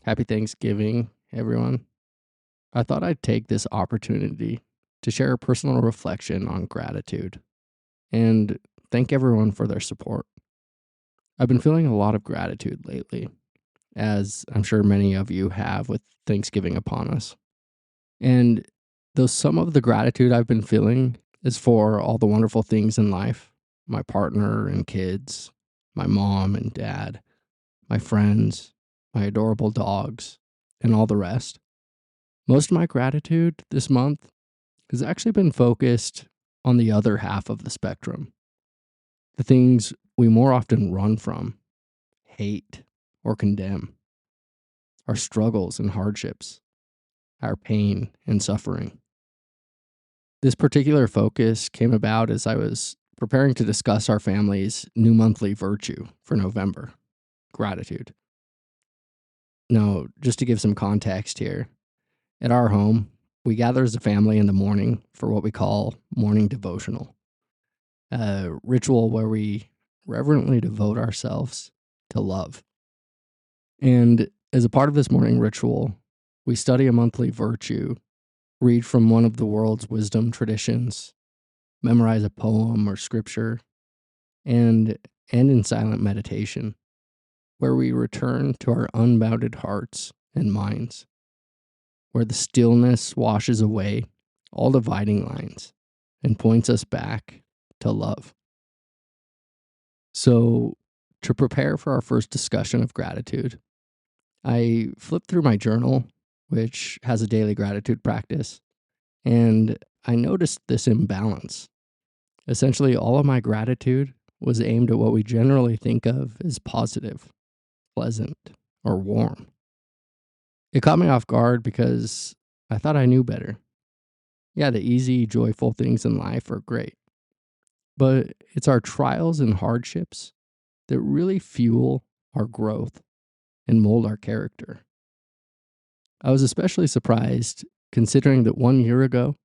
Happy Thanksgiving, everyone. I thought I'd take this opportunity to share a personal reflection on gratitude and thank everyone for their support. I've been feeling a lot of gratitude lately, as I'm sure many of you have with Thanksgiving upon us. And though some of the gratitude I've been feeling is for all the wonderful things in life, my partner and kids, my mom and dad, my friends, my adorable dogs, and all the rest. Most of my gratitude this month has actually been focused on the other half of the spectrum, the things we more often run from, hate, or condemn, our struggles and hardships, our pain and suffering. This particular focus came about as I was preparing to discuss our family's new monthly virtue for November, gratitude. Now, just to give some context here, at our home, we gather as a family in the morning for what we call morning devotional, a ritual where we reverently devote ourselves to love. And as a part of this morning ritual, we study a monthly virtue, read from one of the world's wisdom traditions, memorize a poem or scripture, and end in silent meditation, where we return to our unbounded hearts and minds, where the stillness washes away all dividing lines and points us back to love. So, to prepare for our first discussion of gratitude, I flipped through my journal, which has a daily gratitude practice, and I noticed this imbalance. Essentially, all of my gratitude was aimed at what we generally think of as positive, pleasant, or warm. It caught me off guard because I thought I knew better. Yeah, the easy, joyful things in life are great, but it's our trials and hardships that really fuel our growth and mold our character. I was especially surprised considering that 1 year ago,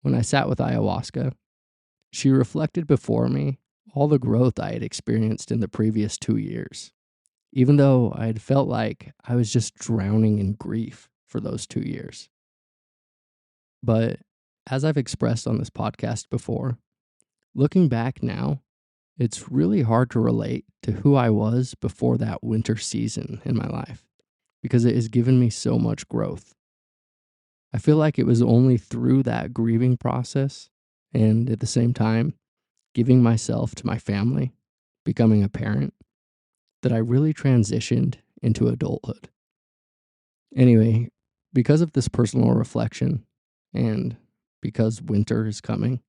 when I sat with ayahuasca, she reflected before me all the growth I had experienced in the previous 2 years, even though I had felt like I was just drowning in grief for those 2 years. But as I've expressed on this podcast before, looking back now, it's really hard to relate to who I was before that winter season in my life because it has given me so much growth. I feel like it was only through that grieving process and at the same time giving myself to my family, becoming a parent, that I really transitioned into adulthood. Anyway, because of this personal reflection and because winter is coming,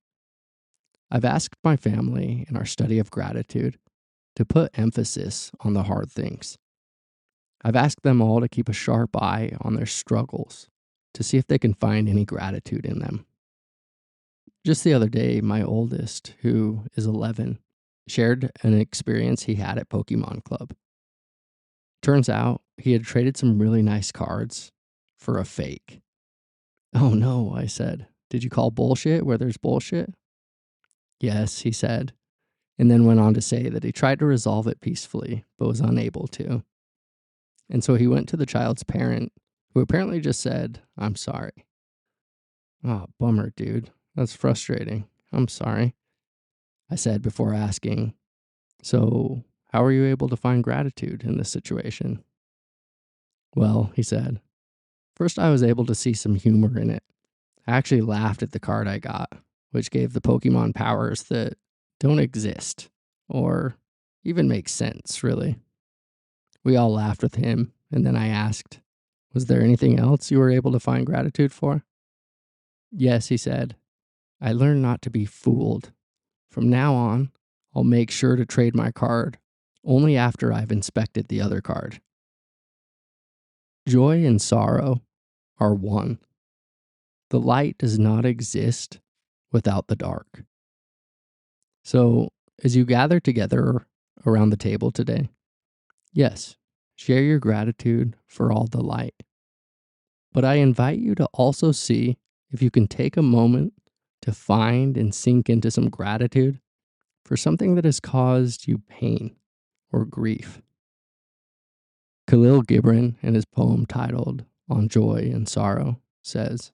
I've asked my family in our study of gratitude to put emphasis on the hard things. I've asked them all to keep a sharp eye on their struggles to see if they can find any gratitude in them. Just the other day, my oldest, who is 11, shared an experience he had at Pokemon Club. Turns out he had traded some really nice cards for a fake. Oh no, I said. Did you call bullshit where there's bullshit? Yes, he said, and then went on to say that he tried to resolve it peacefully, but was unable to. And so he went to the child's parent, who apparently just said, "I'm sorry." Oh, bummer, dude. That's frustrating. I'm sorry, I said before asking, "So, how are you able to find gratitude in this situation?" Well, he said, "First, I was able to see some humor in it. I actually laughed at the card I got, which gave the Pokemon powers that don't exist or even make sense, really." We all laughed with him, and then I asked, "Was there anything else you were able to find gratitude for?" "Yes," he said. "I learned not to be fooled. From now on, I'll make sure to trade my card only after I've inspected the other card." Joy and sorrow are one. The light does not exist without the dark. So, as you gather together around the table today, yes, share your gratitude for all the light. But I invite you to also see if you can take a moment to find and sink into some gratitude for something that has caused you pain or grief. Khalil Gibran, in his poem titled On Joy and Sorrow, says,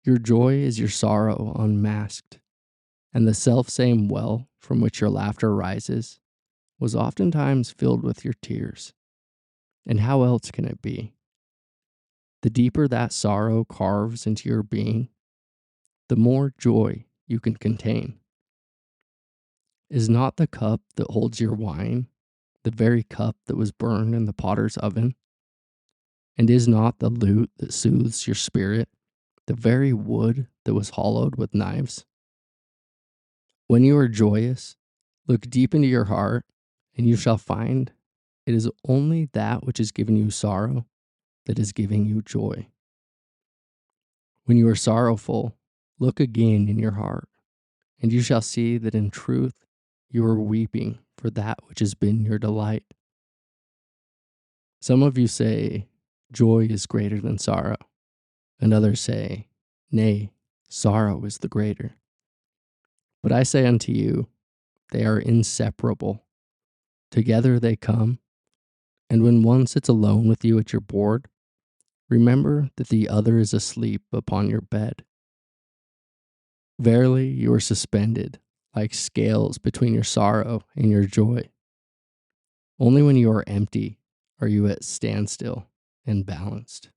"Your joy is your sorrow unmasked, and the self-same well from which your laughter rises was oftentimes filled with your tears. And how else can it be? The deeper that sorrow carves into your being, the more joy you can contain. Is not the cup that holds your wine the very cup that was burned in the potter's oven? And is not the lute that soothes your spirit the very wood that was hollowed with knives? When you are joyous, look deep into your heart, and you shall find it is only that which has given you sorrow that is giving you joy. When you are sorrowful, look again in your heart, and you shall see that in truth you are weeping for that which has been your delight. Some of you say, joy is greater than sorrow, and others say, nay, sorrow is the greater. But I say unto you, they are inseparable. Together they come, and when one sits alone with you at your board, remember that the other is asleep upon your bed. Verily, you are suspended like scales between your sorrow and your joy. Only when you are empty are you at standstill and balanced.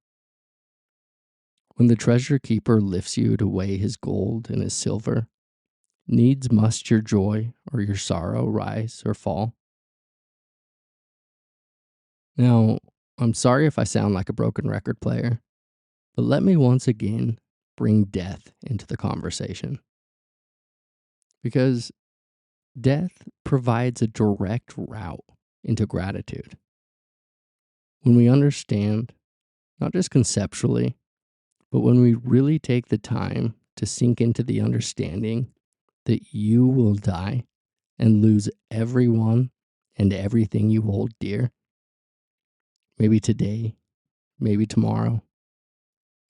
When the treasure keeper lifts you to weigh his gold and his silver, needs must your joy or your sorrow rise or fall. Now, I'm sorry if I sound like a broken record player, but let me once again bring death into the conversation. Because death provides a direct route into gratitude. When we understand, not just conceptually, but when we really take the time to sink into the understanding that you will die and lose everyone and everything you hold dear, maybe today, maybe tomorrow,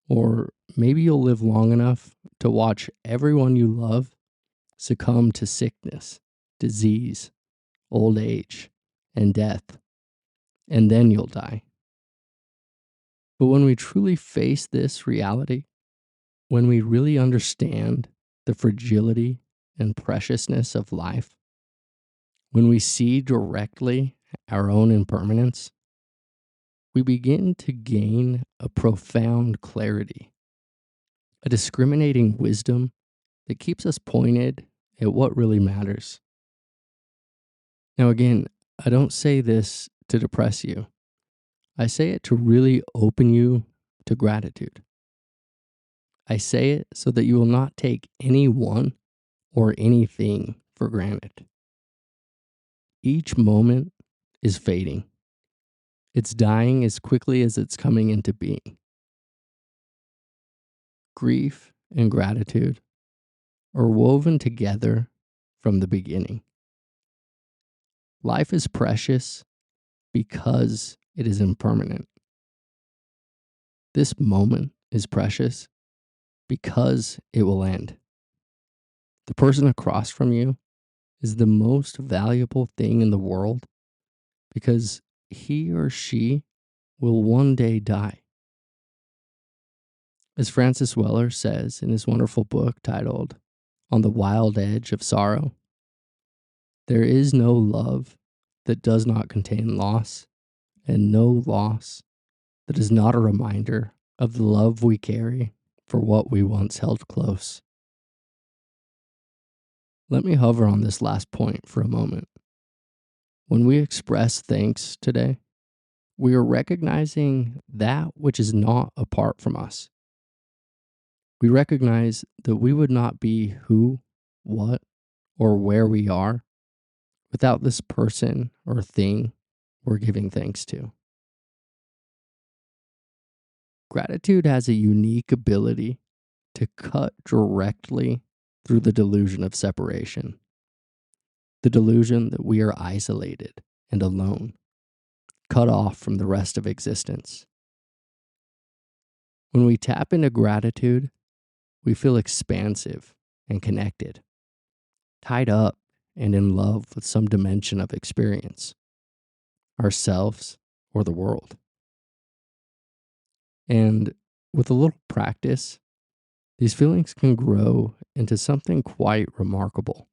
or maybe you'll live long enough to watch everyone you love succumb to sickness, disease, old age, and death, and then you'll die. But when we truly face this reality, when we really understand the fragility and preciousness of life, when we see directly our own impermanence, we begin to gain a profound clarity, a discriminating wisdom that keeps us pointed at what really matters. Now, again, I don't say this to depress you. I say it to really open you to gratitude. I say it so that you will not take anyone or anything for granted. Each moment is fading. It's dying as quickly as it's coming into being. Grief and gratitude are woven together from the beginning. Life is precious because it is impermanent. This moment is precious because it will end. The person across from you is the most valuable thing in the world because he or she will one day die. As Francis Weller says in his wonderful book titled On the Wild Edge of Sorrow, there is no love that does not contain loss, and no loss that is not a reminder of the love we carry for what we once held close. Let me hover on this last point for a moment. When we express thanks today, we are recognizing that which is not apart from us. We recognize that we would not be who, what, or where we are without this person or thing we're giving thanks to. Gratitude has a unique ability to cut directly through the delusion of separation, the delusion that we are isolated and alone, cut off from the rest of existence. When we tap into gratitude, we feel expansive and connected, tied up and in love with some dimension of experience, ourselves or the world. And with a little practice, these feelings can grow into something quite remarkable.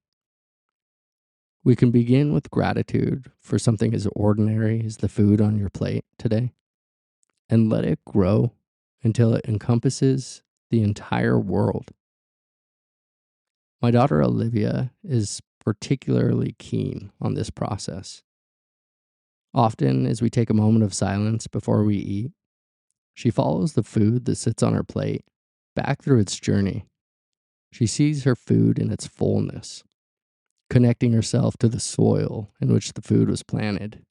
We can begin with gratitude for something as ordinary as the food on your plate today and let it grow until it encompasses the entire world. My daughter Olivia is particularly keen on this process. Often, as we take a moment of silence before we eat, she follows the food that sits on her plate back through its journey. She sees her food in its fullness, connecting herself to the soil in which the food was planted,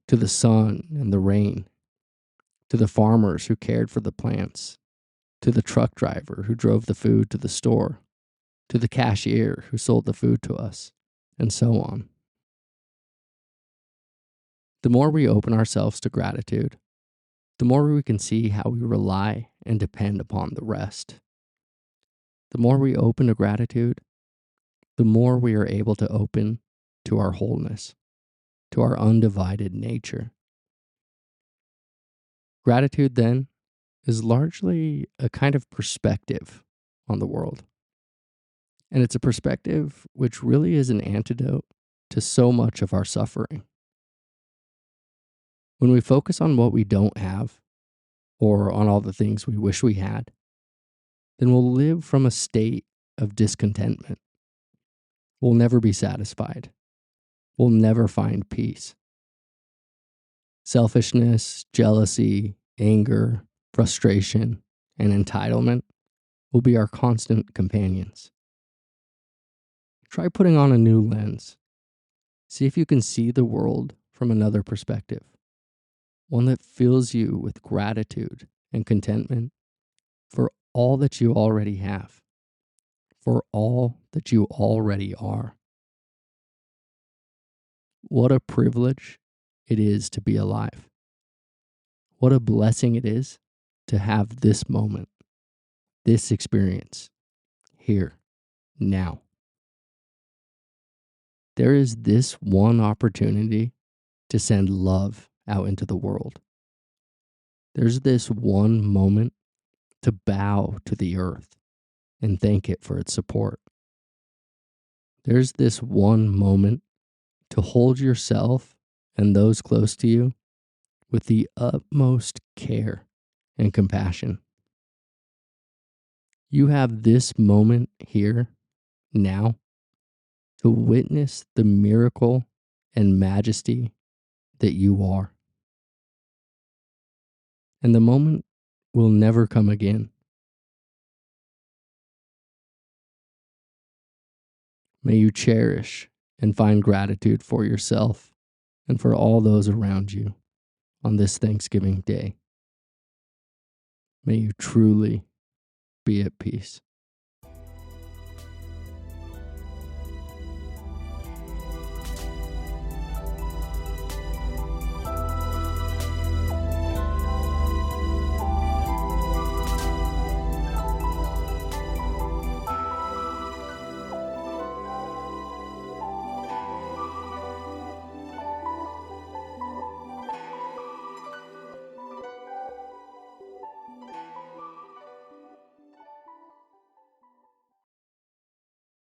to the sun and the rain, to the farmers who cared for the plants, to the truck driver who drove the food to the store, to the cashier who sold the food to us, and so on. The more we open ourselves to gratitude, the more we can see how we rely and depend upon the rest. The more we open to gratitude, the more we are able to open to our wholeness, to our undivided nature. Gratitude, then, is largely a kind of perspective on the world. And it's a perspective which really is an antidote to so much of our suffering. When we focus on what we don't have, or on all the things we wish we had, then we'll live from a state of discontentment. We'll never be satisfied. We'll never find peace. Selfishness, jealousy, anger, frustration, and entitlement will be our constant companions. Try putting on a new lens. See if you can see the world from another perspective, one that fills you with gratitude and contentment for all that you already have, for all that you already are. What a privilege it is to be alive. What a blessing it is to have this moment, this experience, here, now. There is this one opportunity to send love out into the world. There's this one moment to bow to the earth and thank it for its support. There's this one moment to hold yourself and those close to you with the utmost care and compassion. You have this moment here, now, to witness the miracle and majesty that you are. And the moment will never come again. May you cherish and find gratitude for yourself and for all those around you on this Thanksgiving Day. May you truly be at peace.